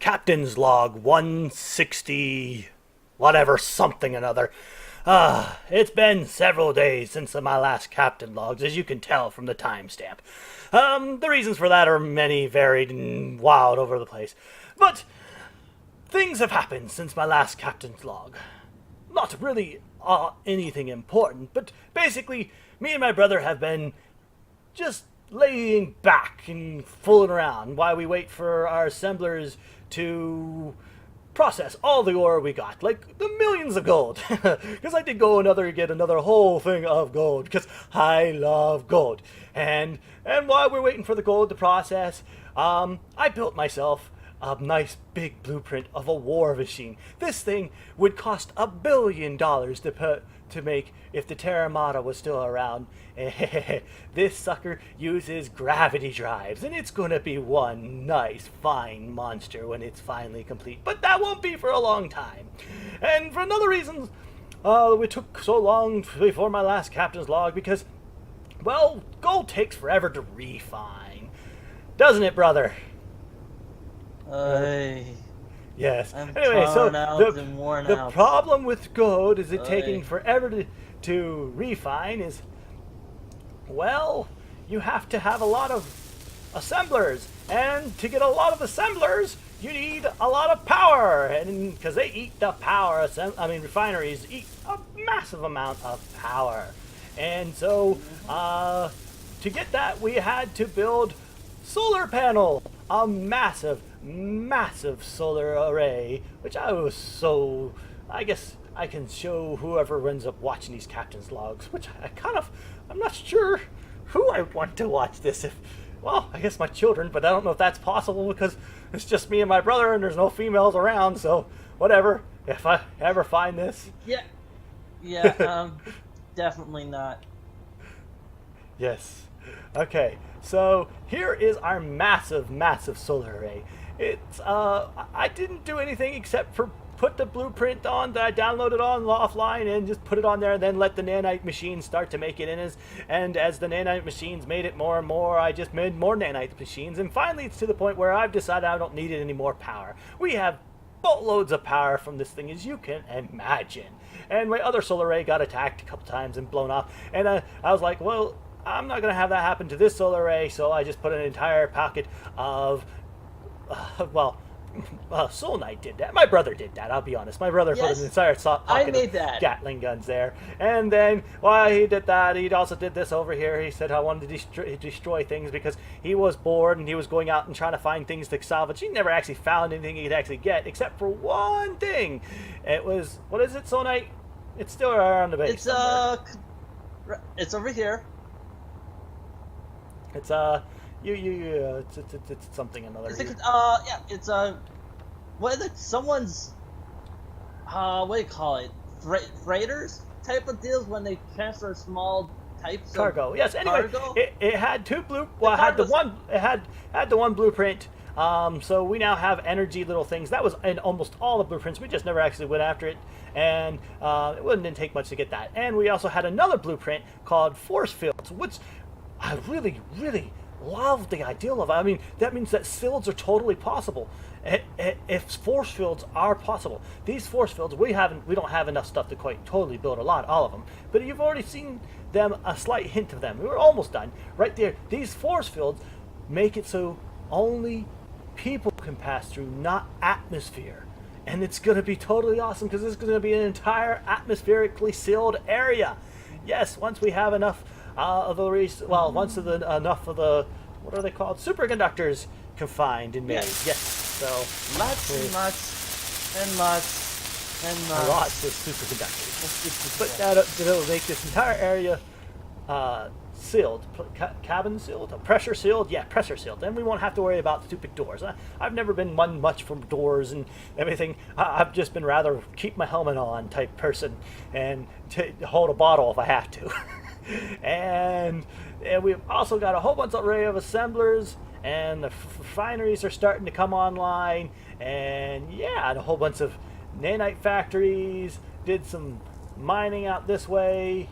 Captain's log 160, whatever, something another. It's been several days since my last captain logs, as you can tell from the timestamp. The reasons for that are many, varied, and wild over the place. But things have happened since my last captain's log. Not really anything important, but basically, me and my brother have been just laying back and fooling around while we wait for our assemblers to process all the ore we got, like the millions of gold. Because I did go get another whole thing of gold, because I love gold. And while we're waiting for the gold to process, I built myself a nice big blueprint of a war machine. This thing would cost $1 billion to make if the Terramata was still around. This sucker uses gravity drives, and it's gonna be one nice, fine monster when it's finally complete. But that won't be for a long time. And for another reason, it took so long before my last captain's log because, well, gold takes forever to refine. Doesn't it, brother? Ay, Yes. I'm Anyway, so torn out and worn the out. problem with gold is it taking Ay. forever to refine is, well, you have to have a lot of assemblers. And to get a lot of assemblers, you need a lot of power. And because they eat the power, refineries eat a massive amount of power. And so, to get that, we had to build solar panel, a massive solar array, which I guess I can show whoever ends up watching these captain's logs, which I'm not sure who I want to watch this. Well, I guess my children, but I don't know if that's possible because it's just me and my brother and there's no females around, so whatever, if I ever find this. Yeah, definitely not. Yes. Okay, so here is our massive solar array. It's I didn't do anything except for put the blueprint on that I downloaded on offline and just put it on there and then let the nanite machines start to make it in as the nanite machines made it more and more, I just made more nanite machines, and finally it's to the point where I've decided I don't need any more power. We have boatloads of power from this thing, as you can imagine. And my other solar array got attacked a couple times and blown off, and I was like, well, I'm not going to have that happen to this solar array, so I just put an entire pocket of, Soul Knight did that. My brother did that, I'll be honest. My brother put Yes, an entire I pocket made of that. Gatling guns there. And then, while he did that, he also did this over here. He said I wanted to destroy things because he was bored and he was going out and trying to find things to salvage. He never actually found anything he could actually get, except for one thing. It was, what is it, Soul Knight? It's still around the base. It's over here. It's it's something another. It's yeah, it's what is it? Someone's, what do you call it? Freighters type of deals when they transfer small types Cargo. of Yes. Anyway, cargo. it had two blue. Well, it had the one. It had the one blueprint. So we now have energy little things. That was in almost all the blueprints. We just never actually went after it, and didn't take much to get that. And we also had another blueprint called force fields, which I really love the idea of. I mean, that means that fields are totally possible. If force fields are possible, these force fields we don't have enough stuff to quite totally build all of them. But you've already seen them, a slight hint of them. We were almost done right there. These force fields make it so only people can pass through, not atmosphere. And it's going to be totally awesome because it's going to be an entire atmospherically sealed area. Yes, once we have enough enough of the, what are they called, superconductors confined and made. Yes. So Lots and lots lots of superconductors. But that'll make this entire area sealed, cabin sealed, pressure sealed. Yeah, pressure sealed. Then we won't have to worry about stupid doors. I've never been one much for doors and everything. I've just been rather keep my helmet on type person and hold a bottle if I have to. and we've also got a whole bunch of array of assemblers, and the refineries are starting to come online, and yeah, and a whole bunch of nanite factories. Did some mining out this way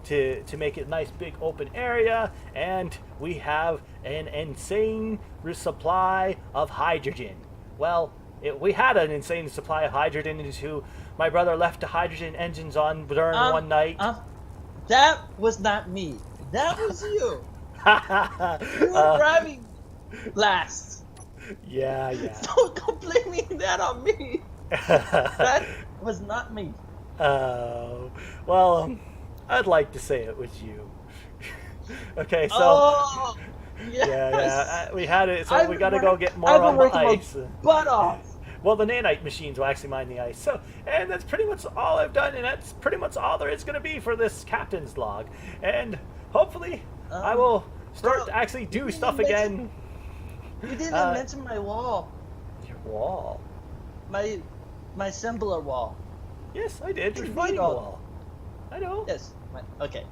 to make it a nice big open area, and we have an insane supply of hydrogen. Well, we had an insane supply of hydrogen who my brother left the hydrogen engines on during one night. That was not me. That was you. You were Uh, driving last. yeah. Don't blame that on me. That was not me. Well, I'd like to say it was you. Okay, so Oh, yes. we had it, so I've we been got to go working- get I've more been on the working my ice. butt off. Well, the nanite machines will actually mine the ice. So, and that's pretty much all I've done, and that's pretty much all there is going to be for this captain's log. And hopefully, I will start bro, to actually do you stuff didn't again. You didn't Uh, mention my wall. Your wall. My similar wall. Yes, I did. Your Indeed, fighting all- wall. I know. Yes. Okay.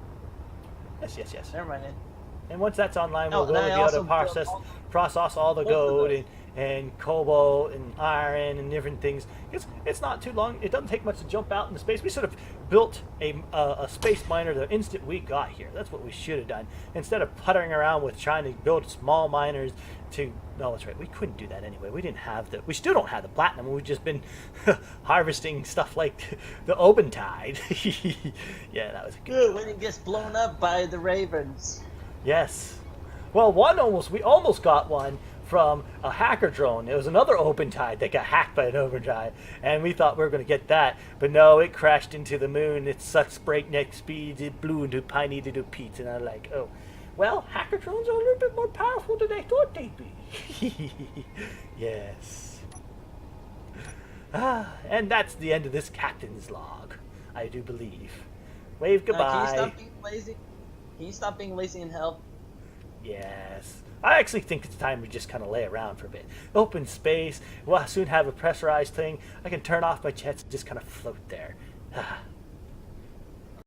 Yes. Never mind it. And once that's online, Oh, we'll and be I able to also built process all the both of gold those. and cobalt and iron and different things. It's not too long. It doesn't take much to jump out into space. We should have built a space miner the instant we got here. That's what we should have done. Instead of puttering around with trying to build small miners to... No, that's right. We couldn't do that anyway. We didn't have the... We still don't have the platinum. We've just been harvesting stuff like the open tide. Yeah, that was a good... Good when it gets blown up by the ravens. Yes. Well, we almost got one from a hacker drone. It was another open tide that got hacked by an open tide, and we thought we were going to get that, but no, it crashed into the moon. It's such breakneck speed, it blew into tiny little peats, and I'm like, oh, well, hacker drones are a little bit more powerful than I thought they'd be. Yes. And that's the end of this captain's log, I do believe. Wave Can you goodbye. stop being lazy? Can you stop being lazy and help? Yes. I actually think it's time we just kind of lay around for a bit. Open space. We'll soon have a pressurized thing. I can turn off my jets and just kind of float there.